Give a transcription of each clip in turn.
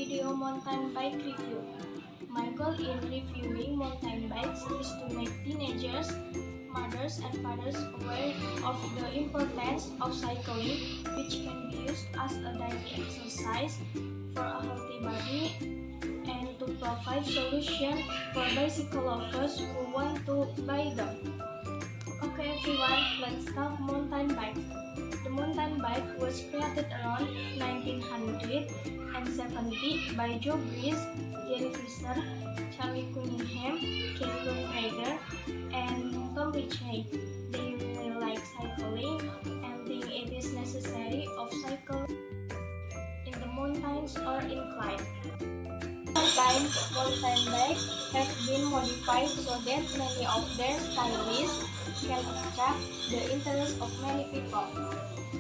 video mountain bike review. My goal in reviewing mountain bikes is to make teenagers, mothers and fathers aware of the importance of cycling, which can be used as a daily exercise for a healthy body, and to provide solutions for bicycle lovers who want to buy them. Okay everyone, let's talk mountain bike. The mountain bike was created around 1970 by Joe Breeze, Gary Fisher, Charlie Cunningham, Kevin Traeger, and Tom Ritchie. They really like cycling and think it is necessary of cycle in the mountains or incline. Sometimes mountain bikes have been modified so that many of their stylists can attract the interest of many people.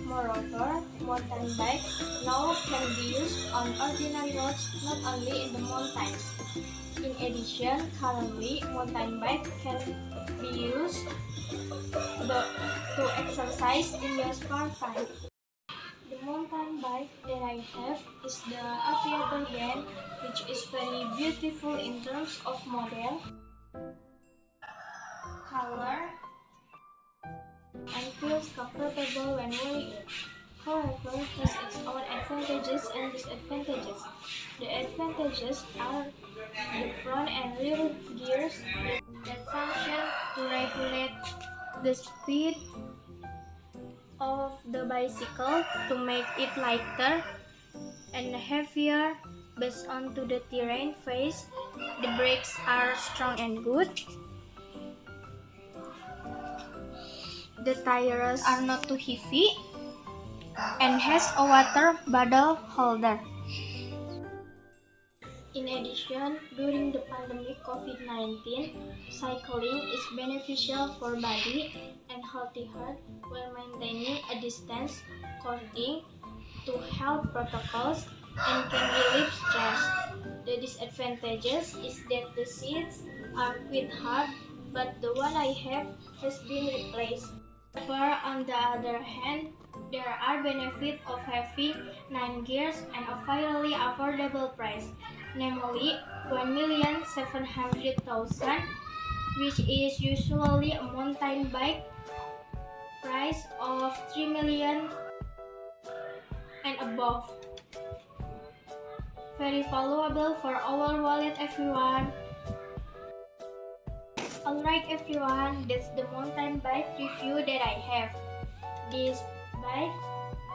Moreover, mountain bikes now can be used on ordinary roads, not only in the mountains. In addition, currently mountain bike can be used to exercise in your spare time. The mountain bike that I have is the Aviator brand, which is very beautiful in terms of model, color, and feels comfortable when wearing it. However, it has its own advantages and disadvantages. The advantages are the front and rear gears that function to regulate the speed of the bicycle to make it lighter and heavier based on to the terrain faced. The brakes are strong and good. The tires are not too heavy and has a water bottle holder. In addition, during the pandemic COVID-19, cycling is beneficial for body and healthy heart while maintaining a distance according to health protocols and can relieve stress. The disadvantages is that the seats are quite hard, but the one I have has been replaced. However, on the other hand, there are benefits of having 9 gears and a fairly affordable price, namely 1,700,000, which is usually a mountain bike price of 3 million and above. Very valuable for our wallet everyone. Alright everyone, that's the mountain bike review that I have. This bike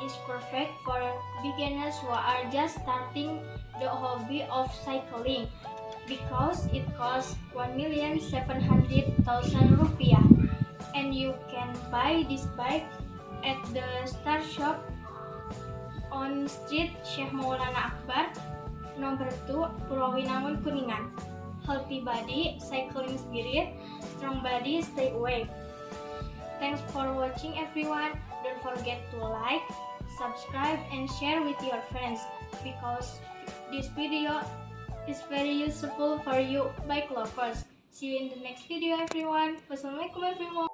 is perfect for beginners who are just starting the hobby of cycling because it costs 1,700,000 rupiah, and you can buy this bike at the Star Shop on Street Syekh Maulana Akbar, number 2, Purwinangun, Kuningan. Healthy body, cycling spirit, strong body, stay awake. Thanks for watching everyone. Don't forget to like, subscribe and share with your friends because this video is very useful for you bike lovers. See you in the next video everyone. Wassalamualaikum everyone.